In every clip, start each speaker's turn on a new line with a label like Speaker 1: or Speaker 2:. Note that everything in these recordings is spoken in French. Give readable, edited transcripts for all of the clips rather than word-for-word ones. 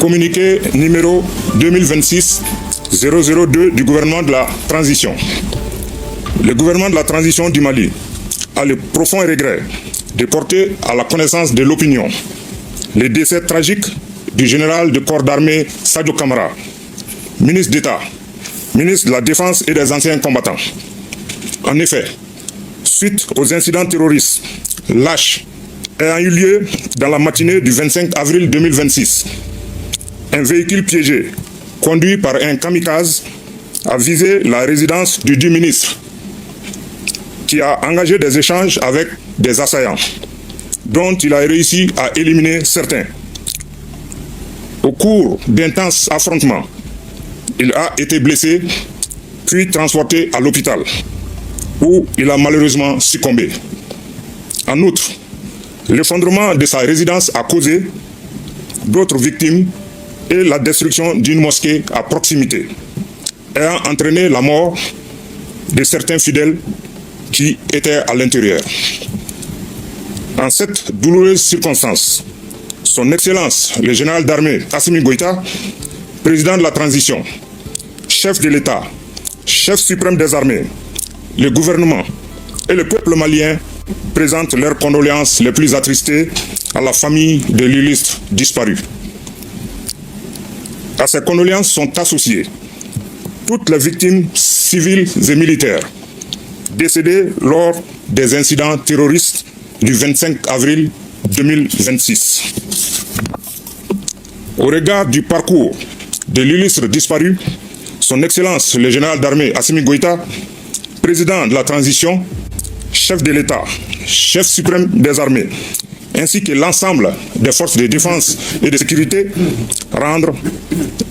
Speaker 1: Communiqué numéro 2026-002 du gouvernement de la transition. Le gouvernement de la transition du Mali a le profond regret de porter à la connaissance de l'opinion le décès tragique du général de corps d'armée Sadio Camara, ministre d'État, ministre de la Défense et des anciens combattants. En effet, suite aux incidents terroristes lâches ayant eu lieu dans la matinée du 25 avril 2026, un véhicule piégé conduit par un kamikaze a visé la résidence du dit ministre, qui a engagé des échanges avec des assaillants, dont il a réussi à éliminer certains. Au cours d'intenses affrontements, il a été blessé, puis transporté à l'hôpital, où il a malheureusement succombé. En outre, l'effondrement de sa résidence a causé d'autres victimes et la destruction d'une mosquée à proximité, ayant entraîné la mort de certains fidèles qui étaient à l'intérieur. En cette douloureuse circonstance, Son Excellence, le général d'armée Assimi Goïta, président de la transition, chef de l'État, chef suprême des armées, le gouvernement et le peuple malien présentent leurs condoléances les plus attristées à la famille de l'illustre disparu. À ces condoléances sont associées toutes les victimes civiles et militaires décédées lors des incidents terroristes du 25 avril 2026. Au regard du parcours de l'illustre disparu, Son Excellence le général d'armée Assimi Goïta, président de la transition, chef de l'État, chef suprême des armées, ainsi que l'ensemble des forces de défense et de sécurité, rendre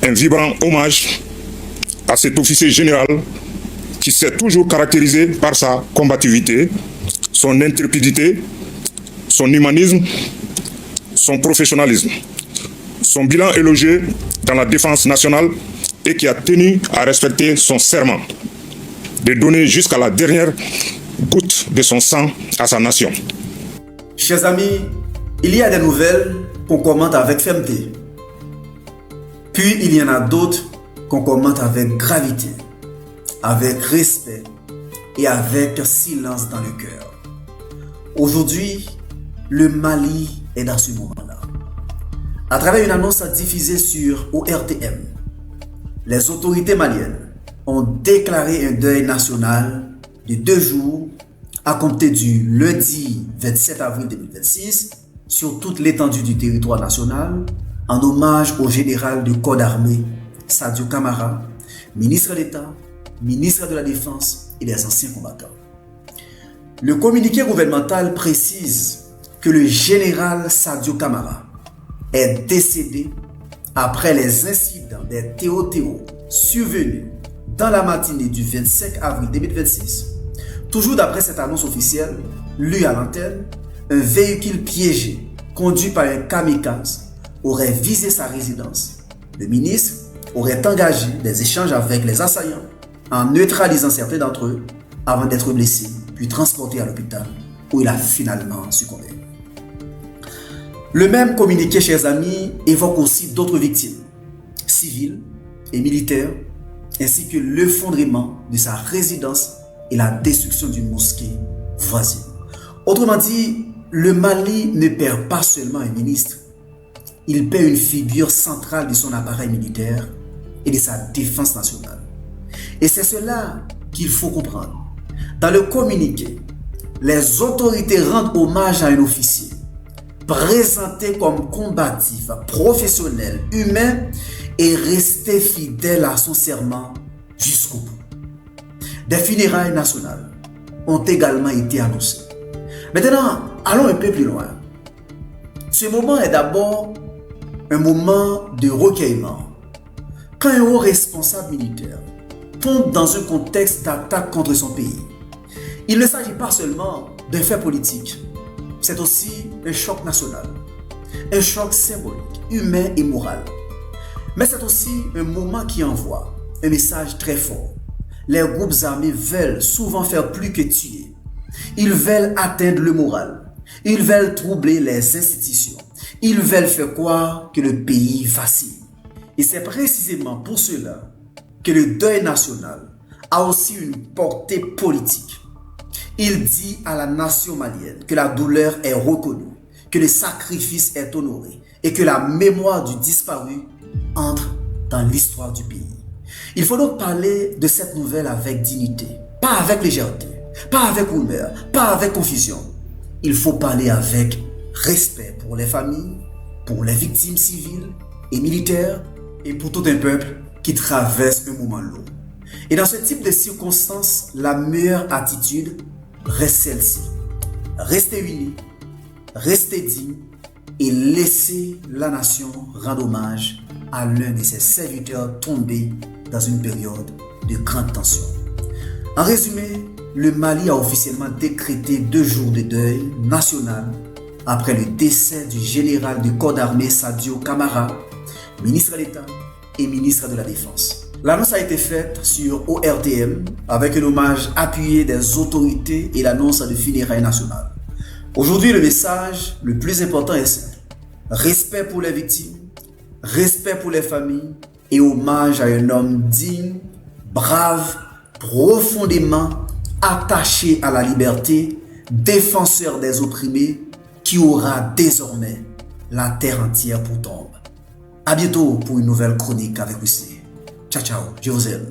Speaker 1: un vibrant hommage à cet officier général qui s'est toujours caractérisé par sa combativité, son intrépidité, son humanisme, son professionnalisme, son bilan élogieux dans la défense nationale et qui a tenu à respecter son serment de donner jusqu'à la dernière goutte de son sang à sa nation.
Speaker 2: Chers amis, il y a des nouvelles qu'on commente avec fermeté. Puis il y en a d'autres qu'on commente avec gravité, avec respect et avec silence dans le cœur. Aujourd'hui, le Mali est dans ce moment-là. À travers une annonce diffusée sur ORTM, les autorités maliennes ont déclaré un deuil national de 2 jours à compter du lundi 27 avril 2026 sur toute l'étendue du territoire national en hommage au général de corps d'armée Sadio Camara, ministre d'État, ministre de la Défense et des anciens combattants. Le communiqué gouvernemental précise que le général Sadio Camara est décédé après les incidents des TOTO survenus dans la matinée du 25 avril 2026. Toujours d'après cette annonce officielle, lue à l'antenne, un véhicule piégé conduit par un kamikaze aurait visé sa résidence. Le ministre aurait engagé des échanges avec les assaillants en neutralisant certains d'entre eux avant d'être blessé puis transporté à l'hôpital où il a finalement succombé. Le même communiqué, chers amis, évoque aussi d'autres victimes, civiles et militaires, ainsi que l'effondrement de sa résidence et la destruction d'une mosquée voisine. Autrement dit, le Mali ne perd pas seulement un ministre, il perd une figure centrale de son appareil militaire et de sa défense nationale. Et c'est cela qu'il faut comprendre. Dans le communiqué, les autorités rendent hommage à un officier présenté comme combatif, professionnel, humain et resté fidèle à son serment jusqu'au bout. Des funérailles nationales ont également été annoncées. Maintenant, allons un peu plus loin. Ce moment est d'abord un moment de recueillement. Quand un haut responsable militaire tombe dans un contexte d'attaque contre son pays, il ne s'agit pas seulement d'un fait politique, c'est aussi un choc national, un choc symbolique, humain et moral. Mais c'est aussi un moment qui envoie un message très fort. Les groupes armés veulent souvent faire plus que tuer. Ils veulent atteindre le moral. Ils veulent troubler les institutions. Ils veulent faire croire que le pays vacille. Et c'est précisément pour cela que le deuil national a aussi une portée politique. Il dit à la nation malienne que la douleur est reconnue, que le sacrifice est honoré et que la mémoire du disparu entre dans l'histoire du pays. Il faut donc parler de cette nouvelle avec dignité, pas avec légèreté, pas avec rumeur, pas avec confusion. Il faut parler avec respect pour les familles, pour les victimes civiles et militaires et pour tout un peuple qui traverse un moment lourd. Et dans ce type de circonstances, la meilleure attitude reste celle-ci. Restez unis, restez dignes et laissez la nation rendre hommage à l'un de ses serviteurs tombés dans une période de grande tension. En résumé, le Mali a officiellement décrété 2 jours de deuil national après le décès du général du corps d'armée Sadio Kamara, ministre d'État et ministre de la Défense. L'annonce a été faite sur ORTM avec un hommage appuyé des autorités et l'annonce de funérailles nationales. Aujourd'hui, le message le plus important est simple. Respect pour les victimes, respect pour les familles et hommage à un homme digne, brave, profondément attaché à la liberté, défenseur des opprimés, qui aura désormais la terre entière pour tombe. À bientôt pour une nouvelle chronique avec Wesley. Ciao, ciao, je vous aime.